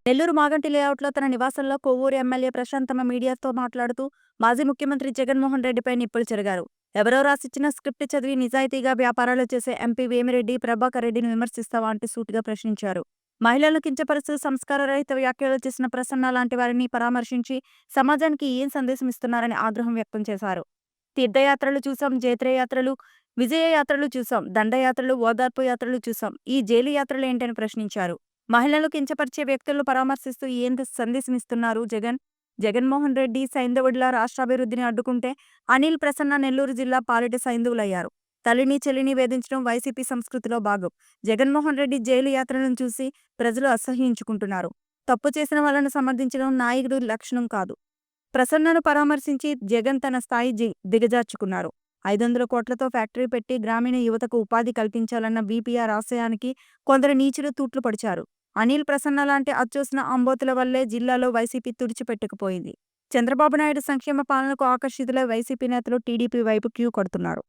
నెల్లూరు మాగంటి లేఅవుట్లో తన నివాసంలో కొవ్వూరు ఎమ్మెల్యే ప్రశాంతమ్మ మీడియాతో మాట్లాడుతూ మాజీ ముఖ్యమంత్రి జగన్మోహన్ రెడ్డిపై నిప్పులు చెరిగారు. ఎవరో రాసిచ్చిన స్క్రిప్ట్ చదివి నిజాయితీగా వ్యాపారాలు చేసే ఎంపీ వేమిరెడ్డి ప్రభాకర్ రెడ్డిని విమర్శిస్తావా అంటూ సూటిగా ప్రశ్నించారు. మహిళలను కించపరుస్తూ సంస్కార రహిత వ్యాఖ్యలు చేసిన ప్రసన్న లాంటి వారిని పరామర్శించి సమాజానికి ఏం సందేశం ఇస్తున్నారని ఆగ్రహం వ్యక్తం చేశారు. తీర్థయాత్రలు చూసాం, జైత్రయాత్రలు, విజయయాత్రలు చూసాం, దండయాత్రలు, ఓదార్పు యాత్రలు చూసాం. ఈ జైలు యాత్రలు ఏంటని ప్రశ్నించారు. మహిళలు కించపరిచే వ్యక్తులను పరామర్శిస్తూ ఏం సందేశమిస్తున్నారు జగన్? జగన్మోహన్ రెడ్డి సైంధవుడిలా రాష్ట్రాభివృద్ధిని అడ్డుకుంటే అనిల్ ప్రసన్న నెల్లూరు జిల్లా పాలిట సైంధవులయ్యారు. తల్లిని చెల్లిని వేధించడం వైసీపీ సంస్కృతిలో భాగం. జగన్మోహన్ రెడ్డి జైలు యాత్రలను చూసి ప్రజలు అసహ్యించుకుంటున్నారు. తప్పు చేసిన వాళ్ళను సమర్థించడం నాయకుడు లక్షణం కాదు. ప్రసన్నను పరామర్శించి జగన్ తన స్థాయి దిగజార్చుకున్నారు. 500 కోట్లతో ఫ్యాక్టరీ పెట్టి గ్రామీణ యువతకు ఉపాధి కల్పించాలన్న బీపీఆర్ ఆశయానికి కొందరు నీచులు తూట్లు పడిచారు. అనిల్ ప్రసన్న లాంటి అచ్చోసిన అంబోతుల వల్లే జిల్లాలో వైసీపీ తుడిచిపెట్టుకుపోయింది. చంద్రబాబు నాయుడు సంక్షేమ పాలనకు ఆకర్షితులై వైసీపీ నేతలు టీడీపీ వైపు క్యూ కొడుతున్నారు.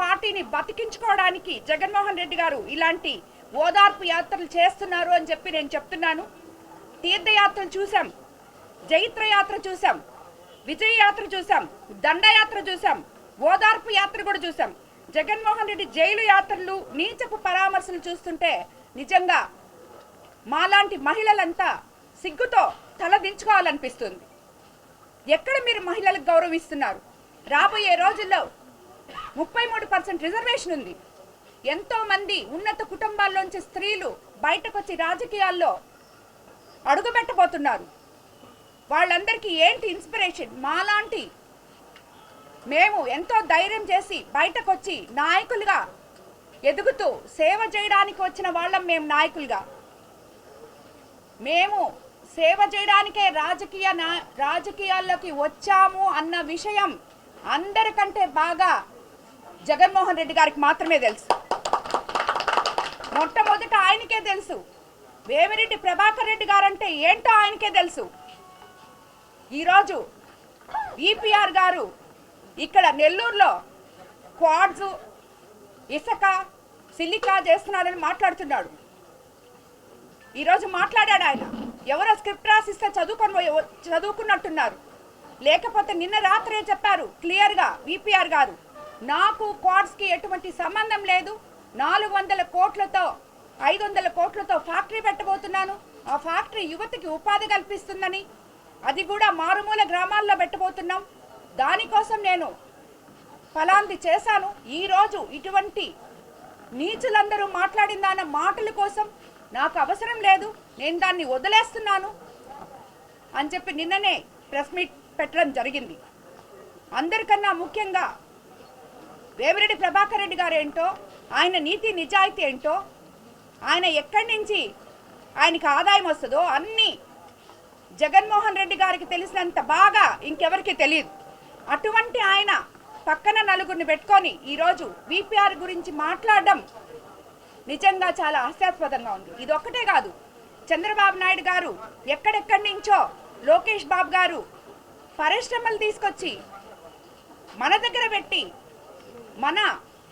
పార్టీని బతికించుకోవడానికి జగన్మోహన్ రెడ్డి గారు ఇలాంటి ఓదార్పు యాత్రలు చేస్తున్నారు అని చెప్పి నేను చెప్తున్నాను. తీర్థయాత్రలు చూసాం, జైత్రయాత్ర చూసాం, విజయయాత్ర చూసాం, దండయాత్ర చూసాం, ఓదార్పు యాత్ర కూడా చూసాం. జగన్మోహన్ రెడ్డి జైలు యాత్రలు, నీచపు పరామర్శలు చూస్తుంటే నిజంగా మాలాంటి మహిళలంతా సిగ్గుతో తలదించుకోవాలనిపిస్తుంది. ఎక్కడ మీరు మహిళలకు గౌరవిస్తున్నారు? రాబోయే రోజుల్లో 33% రిజర్వేషన్ ఉంది. ఎంతో మంది ఉన్నత కుటుంబాల్లోంచి స్త్రీలు బయటకొచ్చి రాజకీయాల్లో అడుగుపెట్టబోతున్నారు. వాళ్ళందరికీ ఏంటి ఇన్స్పిరేషన్? మాలాంటి మేము ఎంతో ధైర్యం చేసి బయటకొచ్చి నాయకులుగా ఎదుగుతూ సేవ చేయడానికి వచ్చిన వాళ్ళం. మేము నాయకులుగా మేము సేవ చేయడానికే రాజకీయాల్లోకి వచ్చాము అన్న విషయం అందరికంటే బాగా జగన్మోహన్ రెడ్డి గారికి మాత్రమే తెలుసు. మొట్టమొదట ఆయనకే తెలుసు. వేమిరెడ్డి ప్రభాకర్ రెడ్డి గారంటే ఏంటో ఆయనకే తెలుసు. ఈరోజు ఈపీఆర్ గారు ఇక్కడ నెల్లూరులో క్వాడ్స్, ఇసుక, సిలికా చేస్తున్నారని మాట్లాడుతున్నాడు. ఈరోజు మాట్లాడాడు ఆయన. ఎవరో స్క్రిప్ట్ రాసిస్తే చదువుకున్నట్టున్నారు. లేకపోతే నిన్న రాత్రే చెప్పారు క్లియర్గా ఈపీఆర్ గారు, నాకు క్వాడ్స్కి ఎటువంటి సంబంధం లేదు. 400 కోట్లతో 500 కోట్లతో ఫ్యాక్టరీ పెట్టబోతున్నాను. ఆ ఫ్యాక్టరీ యువతకి ఉపాధి కల్పిస్తుందని, అది కూడా మారుమూల గ్రామాల్లో పెట్టబోతున్నాం. దానికోసం నేను ఫలాంది చేశాను. ఈరోజు ఇటువంటి నీచులందరూ మాట్లాడిన దాని మాటల కోసం నాకు అవసరం లేదు, నేను దాన్ని వదిలేస్తున్నాను అని చెప్పి నిన్ననే ప్రెస్ మీట్ పెట్టడం జరిగింది. అందరికన్నా ముఖ్యంగా వేమిరెడ్డి ప్రభాకర్ రెడ్డి గారు ఏంటో, ఆయన నీతి నిజాయితీ ఏంటో, ఆయన ఎక్కడి నుంచి ఆయనకి ఆదాయం వస్తుందో అన్నీ జగన్మోహన్ రెడ్డి గారికి తెలిసినంత బాగా ఇంకెవరికి తెలియదు. అటువంటి ఆయన పక్కన నలుగురిని పెట్టుకొని ఈరోజు వీపీఆర్ గురించి మాట్లాడడం నిజంగా చాలా హాస్యాస్పదంగా ఉంది. ఇది ఒక్కటే కాదు, చంద్రబాబు నాయుడు గారు ఎక్కడెక్కడి నుంచో, లోకేష్ బాబు గారు పరిశ్రమలు తీసుకొచ్చి మన దగ్గర పెట్టి మన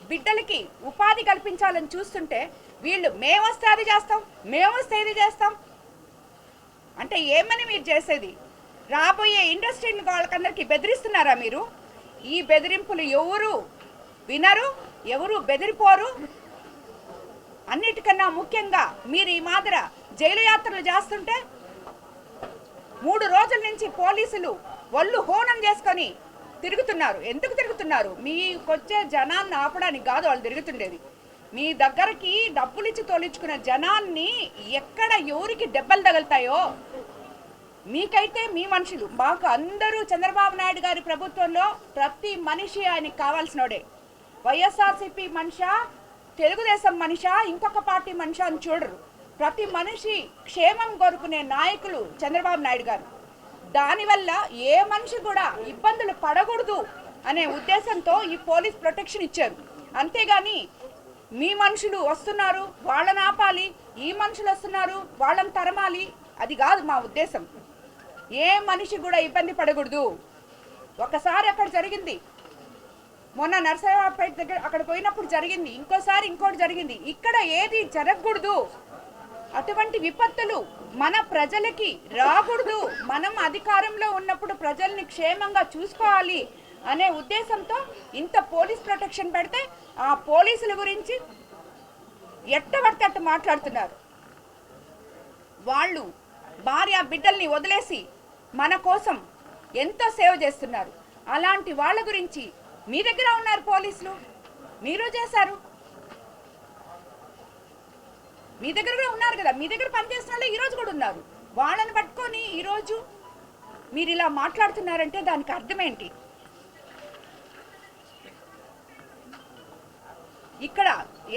బిడ్డలకి ఉపాధి కల్పించాలని చూస్తుంటే వీళ్ళు మేమొస్తే అది చేస్తాం, మేమొస్తే ఇది చేస్తాం అంటే ఏమని మీరు చేసేది? రాబోయే ఇండస్ట్రీని వాళ్ళకందరికీ బెదిరిస్తున్నారా మీరు? ఈ బెదిరింపులు ఎవరు వినరు, ఎవరు బెదిరిపోరు. అన్నిటికన్నా ముఖ్యంగా మీరు ఈ మాదిర జైలు యాత్రలు చేస్తుంటే 3 రోజుల నుంచి పోలీసులు ఒళ్ళు హోనం చేసుకొని తిరుగుతున్నారు. ఎందుకు తిరుగుతున్నారు? మీకొచ్చే జనాన్ని ఆపడానికి కాదు వాళ్ళు తిరుగుతుండేది. మీ దగ్గరికి డబ్బులు ఇచ్చి తోలించుకున్న జనాన్ని ఎక్కడ ఎవరికి దెబ్బలు తగులుతాయో మీకైతే మీ మనుషులు, మాకు అందరూ చంద్రబాబు నాయుడు గారి ప్రభుత్వంలో ప్రతి మనిషి ఆయనకి కావాల్సినోడే. వైఎస్ఆర్సీపీ మనిషా, తెలుగుదేశం మనిషా, ఇంకొక పార్టీ మనిషా అని చూడరు. ప్రతి మనిషి క్షేమం కోరుకునే నాయకులు చంద్రబాబు నాయుడు గారు. దానివల్ల ఏ మనిషి కూడా ఇబ్బందులు పడకూడదు అనే ఉద్దేశంతో ఈ పోలీస్ ప్రొటెక్షన్ ఇచ్చారు. అంతేగాని మీ మనుషులు వస్తున్నారు వాళ్ళని ఆపాలి, ఈ మనుషులు వస్తున్నారు వాళ్ళని తరమాలి, అది కాదు మా ఉద్దేశం. ఏ మనిషి కూడా ఇబ్బంది పడకూడదు. ఒకసారి అక్కడ జరిగింది, మొన్న నర్సరావుపేట దగ్గర అక్కడ పోయినప్పుడు జరిగింది, ఇంకోసారి ఇంకోటి జరిగింది. ఇక్కడ ఏది జరగకూడదు. అటువంటి విపత్తులు మన ప్రజలకి రాకూడదు, మనం అధికారంలో ఉన్నప్పుడు ప్రజల్ని క్షేమంగా చూసుకోవాలి అనే ఉద్దేశంతో ఇంత పోలీస్ ప్రొటెక్షన్ పెడితే ఆ పోలీసుల గురించి ఎట్టబడితే అట్ట మాట్లాడుతున్నారు. వాళ్ళు భార్య బిడ్డల్ని వదిలేసి మన కోసం ఎంతో సేవ చేస్తున్నారు. అలాంటి వాళ్ళ గురించి మీ దగ్గర ఉన్నారు పోలీసులు, మీరు చేశారు, మీ దగ్గర కూడా ఉన్నారు కదా, మీ దగ్గర పనిచేసిన వాళ్ళు ఈరోజు కూడా ఉన్నారు. వాళ్ళని పట్టుకొని ఈరోజు మీరు ఇలా మాట్లాడుతున్నారంటే దానికి అర్థం ఏంటి? ఇక్కడ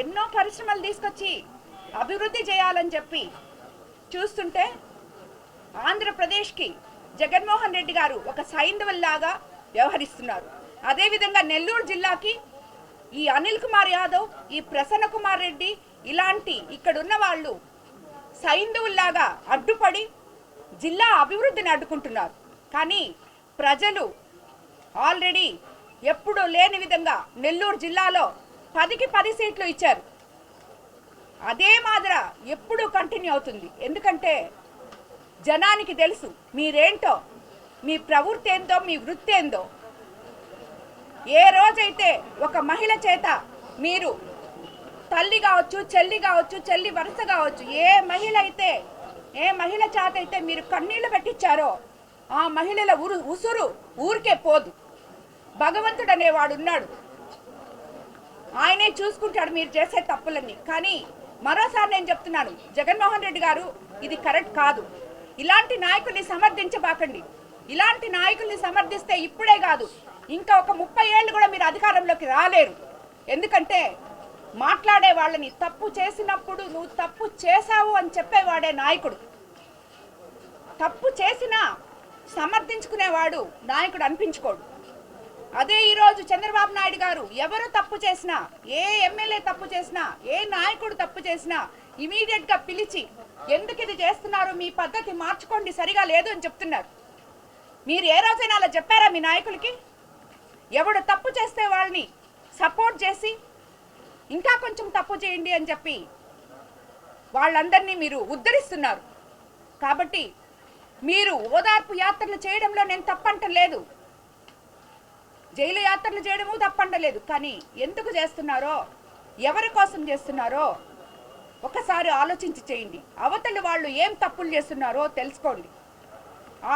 ఎన్నో పరిశ్రమలు తీసుకొచ్చి అభివృద్ధి చేయాలని చెప్పి చూస్తుంటే ఆంధ్రప్రదేశ్కి జగన్మోహన్ రెడ్డి గారు ఒక సైంధవుల్లాగా వ్యవహరిస్తున్నారు. అదేవిధంగా నెల్లూరు జిల్లాకి ఈ అనిల్ కుమార్ యాదవ్, ఈ ప్రసన్న కుమార్ రెడ్డి ఇలాంటి ఇక్కడున్న వాళ్ళు సైంధవుల్లాగా అడ్డుపడి జిల్లా అభివృద్ధిని అడ్డుకుంటున్నారు. కానీ ప్రజలు ఆల్రెడీ ఎప్పుడూ లేని విధంగా నెల్లూరు జిల్లాలో 10కి 10 సీట్లు ఇచ్చారు. అదే మాదిర ఎప్పుడూ కంటిన్యూ అవుతుంది. ఎందుకంటే జనానికి తెలుసు మీరేంటో, మీ ప్రవృత్తి ఏందో, మీ వృత్తి ఏందో. ఏ రోజైతే ఒక మహిళ చేత మీరు తల్లి కావచ్చు, చెల్లి కావచ్చు, చెల్లి వరుస కావచ్చు, ఏ మహిళ చేత అయితే మీరు కన్నీళ్లు పెట్టించారో ఆ మహిళల ఉసురు ఊరికే పోదు. భగవంతుడు అనేవాడు ఉన్నాడు, ఆయనే చూసుకుంటాడు మీరు చేసే తప్పులన్నీ. కానీ మరోసారి నేను చెప్తున్నాను, జగన్మోహన్ రెడ్డి గారు ఇది కరెక్ట్ కాదు. ఇలాంటి నాయకుల్ని సమర్థించబాకండి. ఇలాంటి నాయకుల్ని సమర్థిస్తే ఇప్పుడే కాదు, ఇంకా ఒక 30 ఏళ్ళు కూడా మీరు అధికారంలోకి రాలేరు. ఎందుకంటే మాట్లాడే వాళ్ళని తప్పు చేసినప్పుడు నువ్వు తప్పు చేశావు అని చెప్పేవాడే నాయకుడు. తప్పు చేసినా సమర్థించుకునేవాడు నాయకుడు అనిపించుకోడు. అదే ఈరోజు చంద్రబాబు నాయుడు గారు ఎవరు తప్పు చేసినా, ఏ ఎమ్మెల్యే తప్పు చేసినా, ఏ నాయకుడు తప్పు చేసినా ఇమీడియట్గా పిలిచి ఎందుకు ఇది చేస్తున్నారు, మీ పద్ధతి మార్చుకోండి, సరిగా లేదు అని చెప్తున్నారు. మీరు ఏ రోజైనా అలా చెప్పారా మీ నాయకులకి? ఎవడు తప్పు చేస్తే వాళ్ళని సపోర్ట్ చేసి ఇంకా కొంచెం తప్పు చేయండి అని చెప్పి వాళ్ళందరినీ మీరు ఉద్ధరిస్తున్నారు. కాబట్టి మీరు ఓదార్పు యాత్రలు చేయడంలో నేను తప్పంటలేదు, జైలు యాత్రలు చేయడము తప్పంటలేదు. కానీ ఎందుకు చేస్తున్నారో, ఎవరి కోసం చేస్తున్నారో ఒకసారి ఆలోచించి చేయండి. అవతలి వాళ్ళు ఏం తప్పులు చేస్తున్నారో తెలుసుకోండి.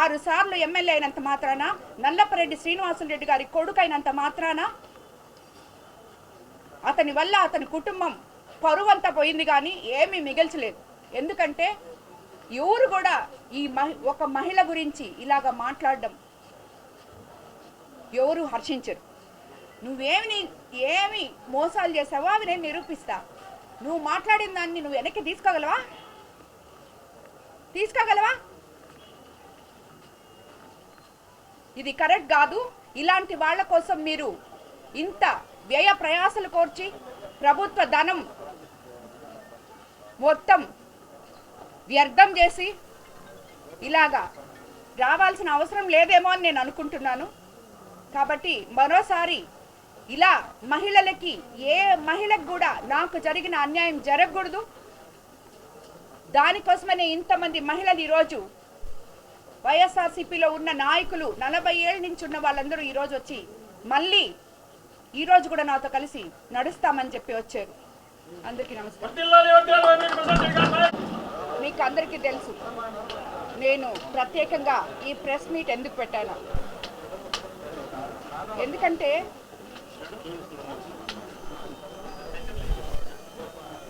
6 సార్లు ఎమ్మెల్యే అయినంత మాత్రాన, నల్లపరెడ్డి శ్రీనివాసులరెడ్డి గారి కొడుకైనంత మాత్రాన అతని వల్ల అతని కుటుంబం పరువంతా పోయింది, కానీ ఏమీ మిగల్చలేదు. ఎందుకంటే ఎవరు కూడా ఈ ఒక మహిళ గురించి ఇలాగ మాట్లాడడం ఎవరు హర్షించరు. ఏమి మోసాలు చేసావో అవి నేను నిరూపిస్తా. నువ్వు మాట్లాడిన దాన్ని నువ్వు వెనక్కి తీసుకోగలవా? ఇది కరెక్ట్ కాదు. ఇలాంటి వాళ్ళ కోసం మీరు ఇంత వ్యయ ప్రయాసలు కోర్చి ప్రభుత్వ ధనం మొత్తం వ్యర్థం చేసి ఇలాగా రావాల్సిన అవసరం లేదేమో అని నేను అనుకుంటున్నాను. కాబట్టి మరోసారి ఇలా మహిళలకి, ఏ మహిళకు కూడా నాకు జరిగిన అన్యాయం జరగకూడదు. దానికోసమనే ఇంతమంది మహిళలు ఈరోజు వైఎస్ఆర్సీపీలో ఉన్న నాయకులు 40 ఏళ్ళ నుంచి ఉన్న వాళ్ళందరూ ఈరోజు వచ్చి మళ్ళీ ఈరోజు కూడా నాతో కలిసి నడుస్తామని చెప్పి వచ్చారు. అందరికీ నమస్కారం. మీకు అందరికీ తెలుసు నేను ప్రత్యేకంగా ఈ ప్రెస్ మీట్ ఎందుకు పెట్టాను. ఎందుకంటే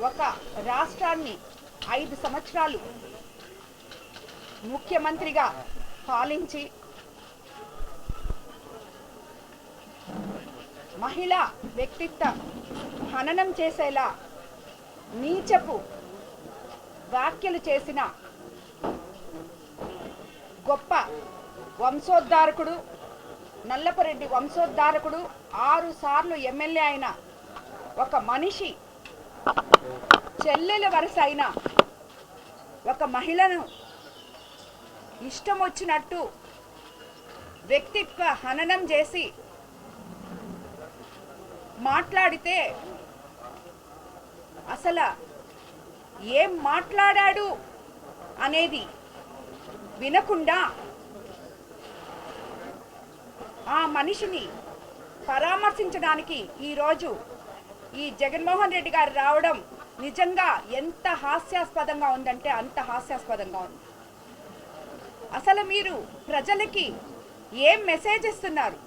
ఒక రాష్ట్రాన్ని 5 సంవత్సరాలు ముఖ్యమంత్రిగా పాలించి మహిళా వ్యక్తిత్వ హననం చేసేలా నీచపు వ్యాఖ్యలు చేసిన గొప్ప వంశోద్ధారకుడు, నల్లపరెడ్డి వంశోద్ధారకుడు, 6 సార్లు ఎమ్మెల్యే అయిన ఒక మనిషి, చెల్లెల వరుస అయిన ఒక మహిళను ఇష్టం వచ్చినట్టు వ్యక్తిత్వ హననం చేసి మాట్లాడితే అసలు ఏం మాట్లాడాడు అనేది వినకుండా ఆ మనిషిని పరామర్శించడానికి ఈరోజు ఈ జగన్మోహన్ రెడ్డి గారు రావడం నిజంగా ఎంత హాస్యాస్పదంగా ఉందంటే అంత హాస్యాస్పదంగా ఉంది. అసలు మీరు ప్రజలకి ఏం మెసేజ్ ఇస్తున్నారు?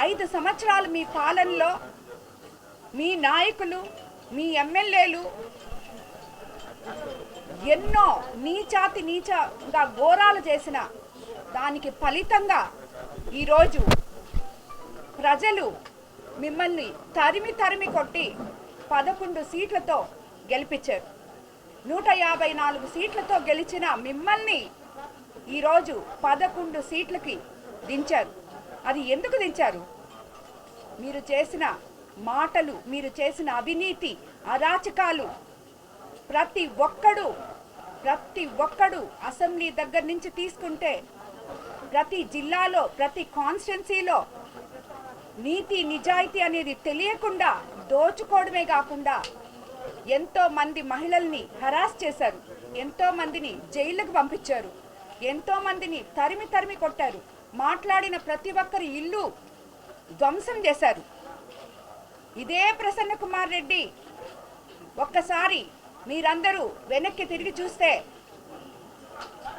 5 సంవత్సరాలు మీ పాలనలో మీ నాయకులు, మీ ఎమ్మెల్యేలు ఎన్నో నీచంగా ఘోరాలు చేసిన దానికి ఫలితంగా ఈరోజు ప్రజలు మిమ్మల్ని తరిమి కొట్టి 11 సీట్లతో గెలిపించారు. 154 సీట్లతో గెలిచిన మిమ్మల్ని ఈరోజు 11 సీట్లకి దించారు. అది ఎందుకు దించారు? మీరు చేసిన మాటలు, మీరు చేసిన అవినీతి, అరాచకాలు ప్రతి ఒక్కడు అసెంబ్లీ దగ్గర నుంచి తీసుకుంటే ప్రతి జిల్లాలో, ప్రతి కాన్స్టిట్యున్సీలో నీతి నిజాయితీ అనేది తెలియకుండా దోచుకోవడమే కాకుండా ఎంతో మంది మహిళల్ని హరాస్ చేశారు, ఎంతో మందిని జైళ్ళకు పంపించారు, ఎంతో మందిని తరిమి కొట్టారు, మాట్లాడిన ప్రతి ఒక్కరి ఇల్లు ధ్వంసం చేశారు. ఇదే ప్రసన్న కుమార్ రెడ్డి ఒక్కసారి మీరందరూ వెనక్కి తిరిగి చూస్తే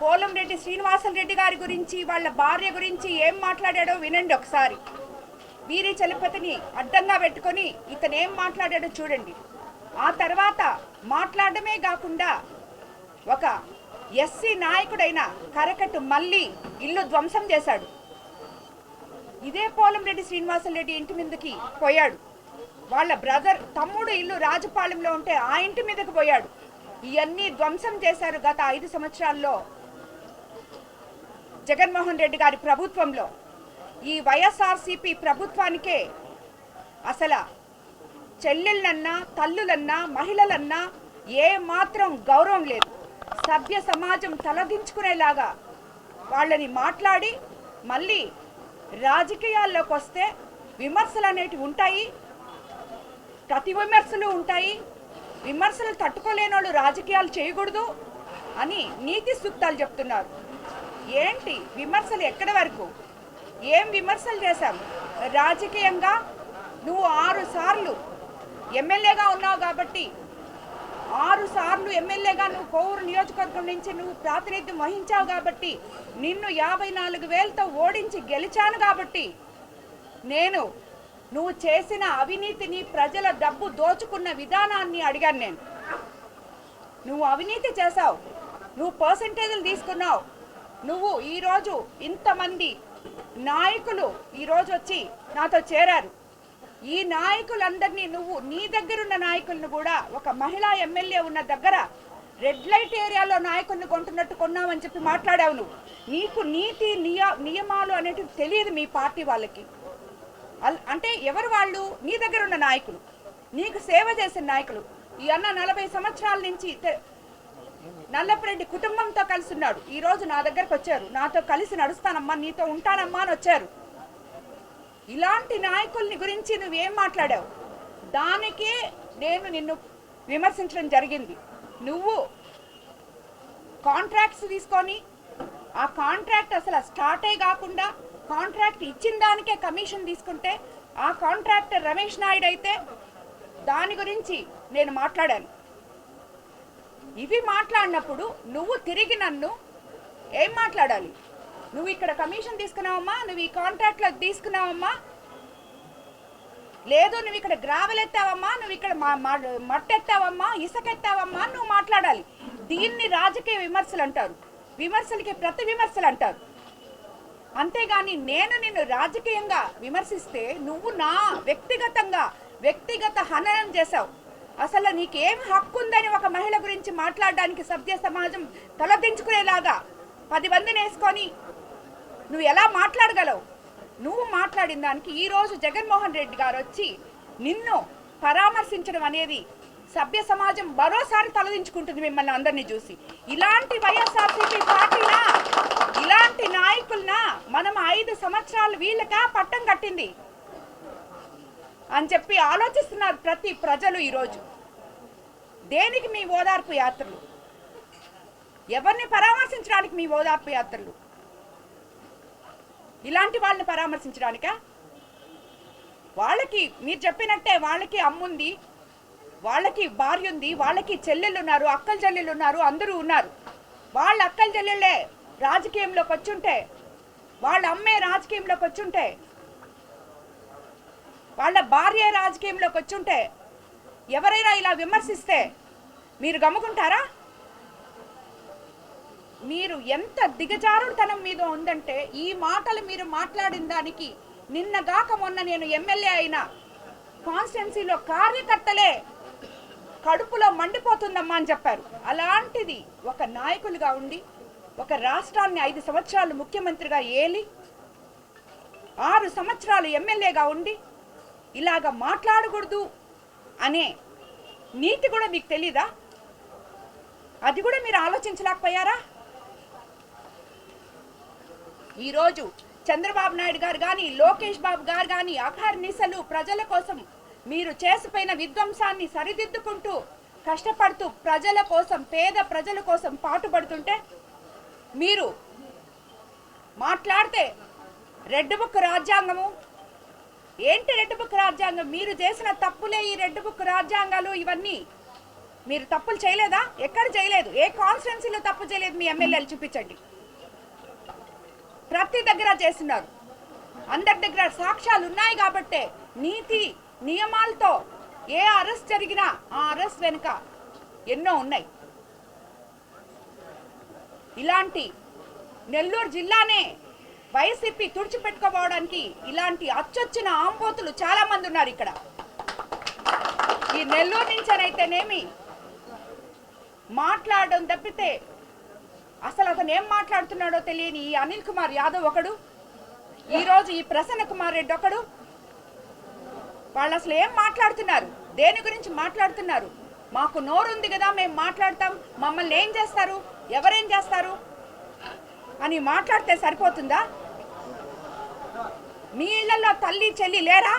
పోలంరెడ్డి శ్రీనివాసరెడ్డి గారి గురించి, వాళ్ళ భార్య గురించి ఏం మాట్లాడాడో వినండి ఒకసారి. వీరి చలపతిని అడ్డంగా పెట్టుకొని ఇతను ఏం మాట్లాడాడో చూడండి. ఆ తర్వాత మాట్లాడమే కాకుండా ఒక ఎస్సీ నాయకుడైన కరకట్టు మళ్ళీ ఇల్లు ధ్వంసం చేశాడు. ఇదే పోలంరెడ్డి శ్రీనివాసరెడ్డి ఇంటి మీదకి పోయాడు. వాళ్ళ తమ్ముడు ఇల్లు రాజపాలెంలో ఉంటే ఆ ఇంటి మీదకి పోయాడు. ఇవన్నీ ధ్వంసం చేశారు గత 5 సంవత్సరాల్లో జగన్మోహన్ రెడ్డి గారి ప్రభుత్వంలో. ఈ వైఎస్ఆర్సీపీ ప్రభుత్వానికే అసలు చెల్లెళ్ళన్నా, తల్లులన్నా, మహిళలన్నా ఏ మాత్రం గౌరవం లేదు. సభ్య సమాజం తలదించుకునేలాగా వాళ్ళని మాట్లాడి మళ్ళీ రాజకీయాల్లోకి వస్తే విమర్శలు అనేటివి ఉంటాయి, ప్రతి విమర్శలు ఉంటాయి. విమర్శలు తట్టుకోలేని వాళ్ళు రాజకీయాలు చేయకూడదు అని నీతి సూక్తాలు చెప్తున్నారు. ఏంటి విమర్శలు? ఎక్కడి వరకు? ఏం విమర్శలు చేశాం? రాజకీయంగా నువ్వు 6 సార్లు ఎమ్మెల్యేగా ఉన్నావు కాబట్టి 6 సార్లు ఎమ్మెల్యేగా నువ్వు కోవూరు నియోజకవర్గం నుంచి నువ్వు ప్రాతినిధ్యం వహించావు కాబట్టి నిన్ను 54,000తో ఓడించి గెలిచాను కాబట్టి నువ్వు చేసిన అవినీతిని, ప్రజల డబ్బు దోచుకున్న విధానాన్ని అడిగాను నేను. నువ్వు అవినీతి చేశావు, నువ్వు పర్సెంటేజ్లు తీసుకున్నావు. నువ్వు ఈరోజు ఇంతమంది నాయకులు ఈరోజు వచ్చి నాతో చేరారు. ఈ నాయకులందరినీ నువ్వు నీ దగ్గరున్న నాయకులను కూడా ఒక మహిళా ఎమ్మెల్యే ఉన్న దగ్గర రెడ్ లైట్ ఏరియాలో నాయకుల్ని కొంటున్నట్టు కొన్నామని చెప్పి మాట్లాడావు. నీకు నీతి నియమాలు అనేటివి తెలియదు మీ పార్టీ వాళ్ళకి. అంటే ఎవరు వాళ్ళు? నీ దగ్గర ఉన్న నాయకులు, నీకు సేవ చేసిన నాయకులు. ఈ అన్న 40 సంవత్సరాల నుంచి నల్లపరెడ్డి కుటుంబంతో కలిసి ఉన్నాడు. ఈరోజు నా దగ్గరకు వచ్చారు, నాతో కలిసి నడుస్తానమ్మా, నీతో ఉంటానమ్మా అని వచ్చారు. ఇలాంటి నాయకుల్ని గురించి నువ్వేం మాట్లాడావు? దానికే నేను నిన్ను విమర్శించడం జరిగింది. నువ్వు కాంట్రాక్ట్స్ తీసుకొని ఆ కాంట్రాక్ట్ అసలు స్టార్టే కాకుండా కాంట్రాక్ట్ ఇచ్చిన దానికే కమిషన్ తీసుకుంటే ఆ కాంట్రాక్టర్ రమేష్ నాయుడు అయితే దాని గురించి నేను మాట్లాడాను. ఇవి మాట్లాడినప్పుడు నువ్వు తిరిగి నన్ను ఏం మాట్లాడాలి? నువ్వు ఇక్కడ కమిషన్ తీసుకున్నావమ్మా, నువ్వు ఈ కాంట్రాక్ట్లో తీసుకున్నావమ్మా, లేదు నువ్వు ఇక్కడ గ్రావెల్ ఎత్తావమ్మా, నువ్వు ఇక్కడ మట్టి ఎత్తావమ్మా, ఇసుక ఎత్తావమ్మా నువ్వు మాట్లాడాలి. దీన్ని రాజకీయ విమర్శలు అంటారు, విమర్శలకి ప్రతి విమర్శలు అంటారు. అంతేగాని నేను నిన్ను రాజకీయంగా విమర్శిస్తే నువ్వు నా వ్యక్తిగత హననం చేశావు. అసలు నీకేం హక్కు ఉందని ఒక మహిళ గురించి మాట్లాడడానికి సభ్య సమాజం తలదించుకునేలాగా 10 మందిని వేసుకొని నువ్వు ఎలా మాట్లాడగలవు? నువ్వు మాట్లాడిన దానికి ఈరోజు జగన్మోహన్ రెడ్డి గారు వచ్చి నిన్ను పరామర్శించడం అనేది సభ్య సమాజం మరోసారి తలదించుకుంటుంది మిమ్మల్ని అందరినీ చూసి. ఇలాంటి వైఎస్ఆర్సీపీ పార్టీనా, ఇలాంటి నాయకులనా మనం 5 సంవత్సరాలు వీళ్ళకా పట్టం కట్టింది అని చెప్పి ఆలోచిస్తున్నారు ప్రతి ప్రజలు ఈరోజు. దేనికి మీ ఓదార్పు యాత్రలు? ఎవరిని పరామర్శించడానికి మీ ఓదార్పు యాత్రలు? ఇలాంటి వాళ్ళని పరామర్శించడానికా? వాళ్ళకి మీరు చెప్పినట్టే వాళ్ళకి అమ్ముంది, వాళ్ళకి భార్య ఉంది, వాళ్ళకి చెల్లెళ్ళు ఉన్నారు, అక్కలు చెల్లెళ్ళు ఉన్నారు, అందరూ ఉన్నారు. వాళ్ళ అక్కలు చెల్లెళ్ళే రాజకీయంలోకి వచ్చుంటే, వాళ్ళ అమ్మే రాజకీయంలోకి వచ్చుంటే, వాళ్ళ భార్య రాజకీయంలోకి వచ్చుంటే ఎవరైనా ఇలా విమర్శిస్తే మీరు గమ్ముకుంటారా? మీరు ఎంత దిగజారుడుతనం మీద ఉందంటే ఈ మాటలు మీరు మాట్లాడిన దానికి నిన్నగాక మొన్న నేను ఎమ్మెల్యే అయిన కాన్స్టిట్యున్సీలో కార్యకర్తలే కడుపులో మండిపోతుందమ్మా అని చెప్పారు. అలాంటిది ఒక నాయకులుగా ఉండి ఒక రాష్ట్రాన్ని 5 సంవత్సరాలు ముఖ్యమంత్రిగా ఏలి 6 సంవత్సరాలు ఎమ్మెల్యేగా ఉండి ఇలాగ మాట్లాడకూడదు అనే నీతి కూడా మీకు తెలీదా? అది కూడా మీరు ఆలోచించలేకపోయారా? ఈరోజు చంద్రబాబు నాయుడు గారు కానీ లోకేష్ బాబు గారు కానీ అహర్నిశలు ప్రజల కోసం మీరు చేసిపోయిన విధ్వంసాన్ని సరిదిద్దుకుంటూ కష్టపడుతూ ప్రజల కోసం, పేద ప్రజల కోసం పాటుపడుతుంటే మీరు మాట్లాడితే రెడ్ బుక్ రాజ్యాంగము ఏంటి? రెడ్ బుక్ రాజ్యాంగం మీరు చేసిన తప్పులే ఈ రెడ్ బుక్ రాజ్యాంగాలు ఇవన్నీ. మీరు తప్పులు చేయలేదా? ఎక్కడ చేయలేదు. ఏ కాన్స్టిట్యున్సీలో తప్పు చేయలేదు మీ ఎమ్మెల్యేలు చూపించండి. ప్రతి దగ్గర చేస్తున్నారు. అందరి దగ్గర సాక్ష్యాలు ఉన్నాయి కాబట్టే నీతి నియమాలతో ఏ అరెస్ట్ జరిగినా ఆ అరెస్ట్ వెనుక ఎన్నో ఉన్నాయి. ఇలాంటి నెల్లూరు జిల్లానే వైసీపీ తుడిచిపెట్టుకోవడానికి ఇలాంటి అచ్చొచ్చిన ఆంబోతులు చాలా మంది ఉన్నారు ఇక్కడ. ఈ నెల్లూరు నుంచనైతేనేమి మాట్లాడడం తప్పితే అసలు అతను ఏం మాట్లాడుతున్నాడో తెలియని ఈ అనిల్ కుమార్ యాదవ్ ఒకడు, ఈరోజు ఈ ప్రసన్న కుమార్ రెడ్డి ఒకడు. వాళ్ళు అసలు ఏం మాట్లాడుతున్నారు? దేని గురించి మాట్లాడుతున్నారు? మాకు నోరుంది కదా మేము మాట్లాడతాం, మమ్మల్ని ఏం చేస్తారు, ఎవరేం చేస్తారు అని మాట్లాడితే సరిపోతుందా? మీ ఇళ్లలో తల్లి చెల్లి లేరా?